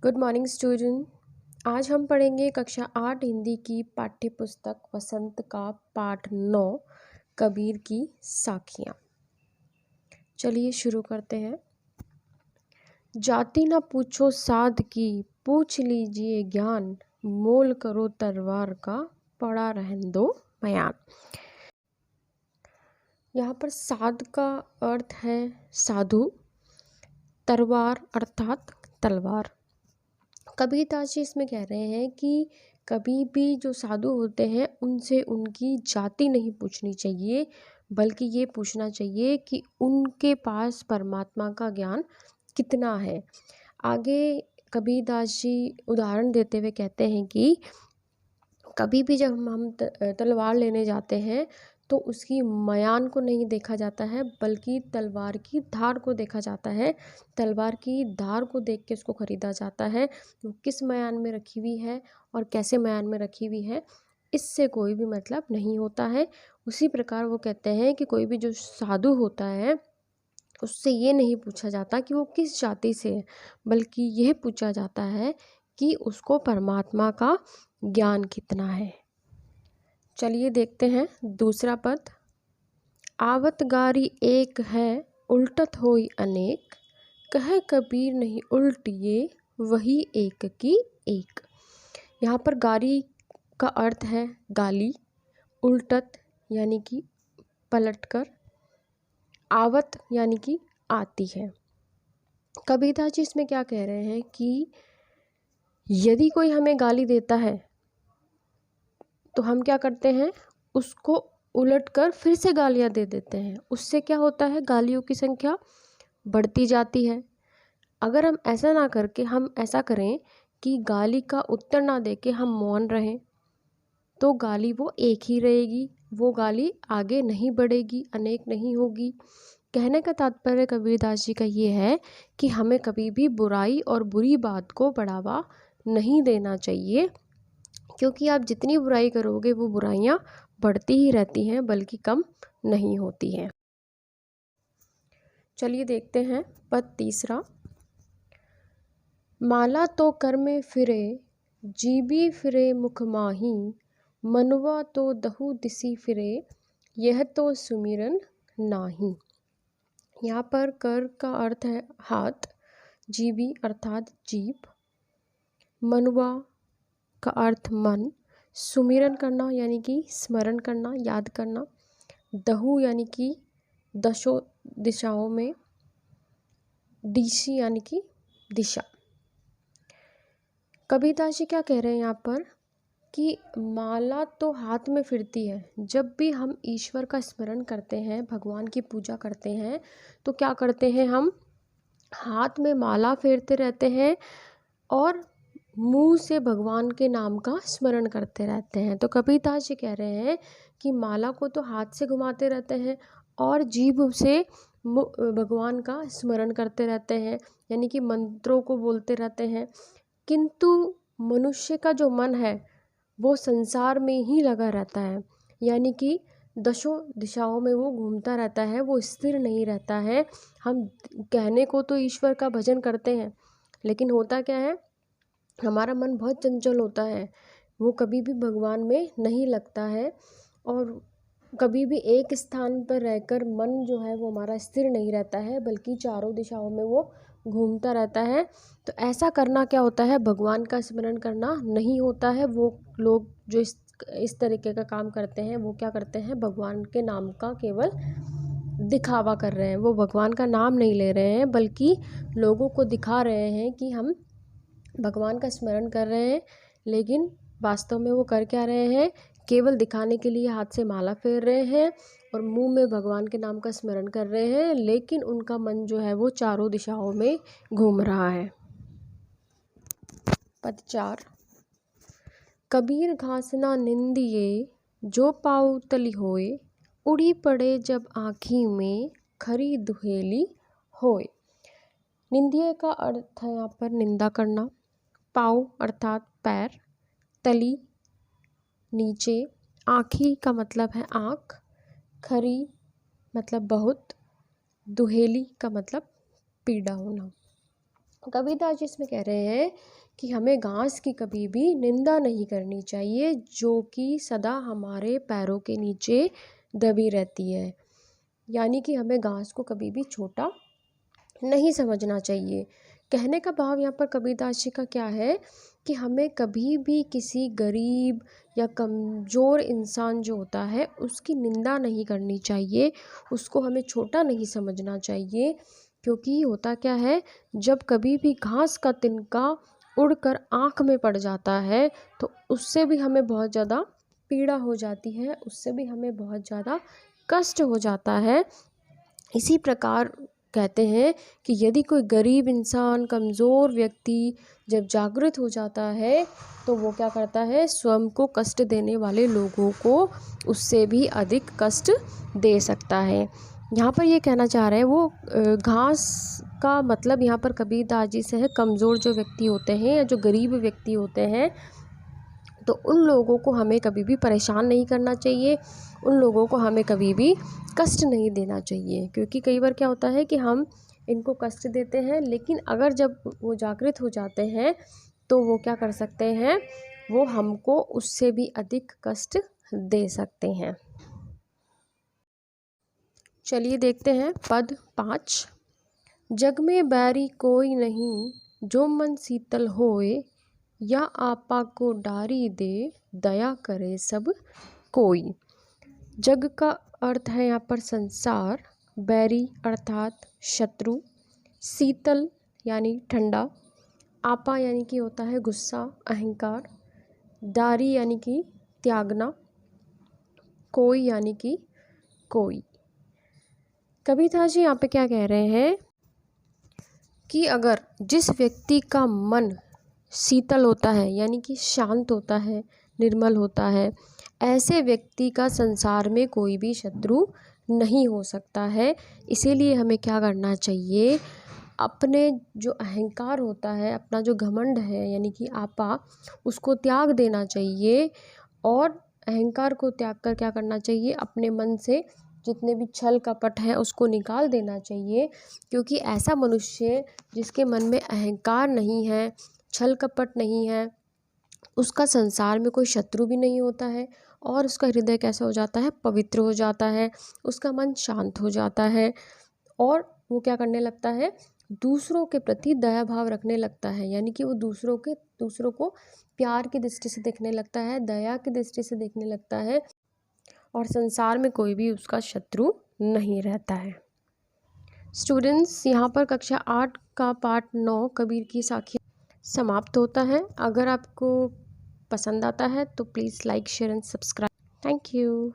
Good morning student. आज हम पढ़ेंगे कक्षा 8 हिंदी की पाठ्य पुस्तक वसंत का पाठ 9 कबीर की साखियाँ। चलिए शुरू करते हैं। जाति ना पूछो साध की, पूछ लीजिए ज्ञान, मोल करो तलवार का, पड़ा रहन दो बयान। यहाँ पर साध का अर्थ है साधु, तरवार अर्थात तलवार। कबीरदास जी इसमें कह रहे हैं कि कभी भी जो साधु होते हैं उनसे उनकी जाति नहीं पूछनी चाहिए, बल्कि ये पूछना चाहिए कि उनके पास परमात्मा का ज्ञान कितना है। आगे कबीरदास जी उदाहरण देते हुए कहते हैं कि कभी भी जब हम तलवार लेने जाते हैं तो उसकी मयान को नहीं देखा जाता है, बल्कि तलवार की धार को देखा जाता है। तलवार की धार को देख के उसको खरीदा जाता है, वो किस मयान में रखी हुई है और कैसे मयान में रखी हुई है, इससे कोई भी मतलब नहीं होता है। उसी प्रकार वो कहते हैं कि कोई भी जो साधु होता है उससे ये नहीं पूछा जाता कि वो किस जाति से है, बल्कि यह पूछा जाता है कि उसको परमात्मा का ज्ञान कितना है। चलिए देखते हैं दूसरा पद। आवत गारी एक है, उल्टत होई अनेक, कह कबीर नहीं उल्ट ये, वही एक की एक। यहाँ पर गारी का अर्थ है गाली, उल्टत यानी कि पलटकर, आवत यानी कि आती है। कबीरदास जी इसमें क्या कह रहे हैं कि यदि कोई हमें गाली देता है तो हम क्या करते हैं, उसको उलटकर फिर से गालियां दे देते हैं। उससे क्या होता है, गालियों की संख्या बढ़ती जाती है। अगर हम ऐसा ना करके हम ऐसा करें कि गाली का उत्तर ना देके हम मौन रहें, तो गाली वो एक ही रहेगी, वो गाली आगे नहीं बढ़ेगी, अनेक नहीं होगी। कहने का तात्पर्य कबीरदास जी का ये है कि हमें कभी भी बुराई और बुरी बात को बढ़ावा नहीं देना चाहिए, क्योंकि आप जितनी बुराई करोगे वो बुराइयां बढ़ती ही रहती हैं, बल्कि कम नहीं होती हैं। चलिए देखते हैं पद तीसरा। माला तो कर में फिरे, जीबी फिरे मुख माही, मनवा तो दहु दिसी फिरे, यह तो सुमिरन नाही। यहाँ पर कर का अर्थ है हाथ, जीबी अर्थात जीभ, मनवा का अर्थ मन, सुमिरन करना यानी कि स्मरण करना, याद करना, दहु यानी कि दशों दिशाओं में, दिशी यानी कि दिशा। कबीरदास जी क्या कह रहे हैं यहाँ पर कि माला तो हाथ में फिरती है। जब भी हम ईश्वर का स्मरण करते हैं, भगवान की पूजा करते हैं, तो क्या करते हैं, हम हाथ में माला फेरते रहते हैं और मुंह से भगवान के नाम का स्मरण करते रहते हैं। तो कबीरदास जी कह रहे हैं कि माला को तो हाथ से घुमाते रहते हैं और जीभ से भगवान का स्मरण करते रहते हैं, यानी कि मंत्रों को बोलते रहते हैं, किंतु मनुष्य का जो मन है वो संसार में ही लगा रहता है, यानी कि दशों दिशाओं में वो घूमता रहता है, वो स्थिर नहीं रहता है। हम कहने को तो ईश्वर का भजन करते हैं, लेकिन होता क्या है, हमारा मन बहुत चंचल होता है, वो कभी भी भगवान में नहीं लगता है और कभी भी एक स्थान पर रहकर मन जो है वो हमारा स्थिर नहीं रहता है, बल्कि चारों दिशाओं में वो घूमता रहता है। तो ऐसा करना क्या होता है, भगवान का स्मरण करना नहीं होता है। वो लोग जो इस तरीके का काम करते हैं वो क्या करते हैं, भगवान के नाम का केवल दिखावा कर रहे हैं, वो भगवान का नाम नहीं ले रहे हैं, बल्कि लोगों को दिखा रहे हैं कि हम भगवान का स्मरण कर रहे हैं, लेकिन वास्तव में वो कर क्या रहे हैं, केवल दिखाने के लिए हाथ से माला फेर रहे हैं और मुंह में भगवान के नाम का स्मरण कर रहे हैं, लेकिन उनका मन जो है वो चारों दिशाओं में घूम रहा है। पद 4। कबीर घास ना निंदिए, जो पाऊ तली होए, उड़ी पड़े जब आँखी में, खरी दुहेली होए। निंदिए का अर्थ है यहाँ पर निंदा करना, पाँव अर्थात पैर, तली नीचे, आँखी का मतलब है आँख, खरी मतलब बहुत, दुहेली का मतलब पीड़ा होना। कबीरदास जी इसमें कह रहे हैं कि हमें घास की कभी भी निंदा नहीं करनी चाहिए, जो कि सदा हमारे पैरों के नीचे दबी रहती है। यानी कि हमें घास को कभी भी छोटा नहीं समझना चाहिए। कहने का भाव यहाँ पर कबीरदास जी का क्या है कि हमें कभी भी किसी गरीब या कमज़ोर इंसान जो होता है उसकी निंदा नहीं करनी चाहिए, उसको हमें छोटा नहीं समझना चाहिए। क्योंकि होता क्या है, जब कभी भी घास का तिनका उड़कर आँख में पड़ जाता है तो उससे भी हमें बहुत ज़्यादा पीड़ा हो जाती है, उससे भी हमें बहुत ज़्यादा कष्ट हो जाता है। इसी प्रकार कहते हैं कि यदि कोई गरीब इंसान, कमज़ोर व्यक्ति जब जागृत हो जाता है तो वो क्या करता है, स्वयं को कष्ट देने वाले लोगों को उससे भी अधिक कष्ट दे सकता है। यहाँ पर ये कहना चाह रहे हैं वो घास का मतलब यहाँ पर कबीरदास जी से है कमज़ोर जो व्यक्ति होते हैं या जो गरीब व्यक्ति होते हैं, तो उन लोगों को हमें कभी भी परेशान नहीं करना चाहिए, उन लोगों को हमें कभी भी कष्ट नहीं देना चाहिए। क्योंकि कई बार क्या होता है कि हम इनको कष्ट देते हैं, लेकिन अगर जब वो जागृत हो जाते हैं तो वो क्या कर सकते हैं, वो हमको उससे भी अधिक कष्ट दे सकते हैं। चलिए देखते हैं पद 5। जग में बैरी कोई नहीं, जो मन शीतल होए, या आपा को डारी दे, दया करे सब कोई। जग का अर्थ है यहाँ पर संसार, बैरी अर्थात शत्रु, शीतल यानी ठंडा, आपा यानी कि होता है गुस्सा, अहंकार, डारी यानी कि त्यागना, कोई यानी कि कोई। कबीरदास जी यहाँ पे क्या कह रहे हैं कि अगर जिस व्यक्ति का मन शीतल होता है यानी कि शांत होता है, निर्मल होता है, ऐसे व्यक्ति का संसार में कोई भी शत्रु नहीं हो सकता है। इसीलिए हमें क्या करना चाहिए, अपने जो अहंकार होता है, अपना जो घमंड है यानी कि आपा, उसको त्याग देना चाहिए। और अहंकार को त्याग कर क्या करना चाहिए, अपने मन से जितने भी छल कपट है उसको निकाल देना चाहिए। क्योंकि ऐसा मनुष्य जिसके मन में अहंकार नहीं है, छल कपट नहीं है, उसका संसार में कोई शत्रु भी नहीं होता है और उसका हृदय कैसा हो जाता है, पवित्र हो जाता है, उसका मन शांत हो जाता है और वो क्या करने लगता है, दूसरों के प्रति दया भाव रखने लगता है। यानी कि वो दूसरों को प्यार की दृष्टि से देखने लगता है, दया की दृष्टि से देखने लगता है और संसार में कोई भी उसका शत्रु नहीं रहता है। स्टूडेंट्स, यहाँ पर कक्षा 8 का पाठ 9 कबीर की साखियाँ समाप्त होता है। अगर आपको पसंद आता है तो please like, share and subscribe. Thank you.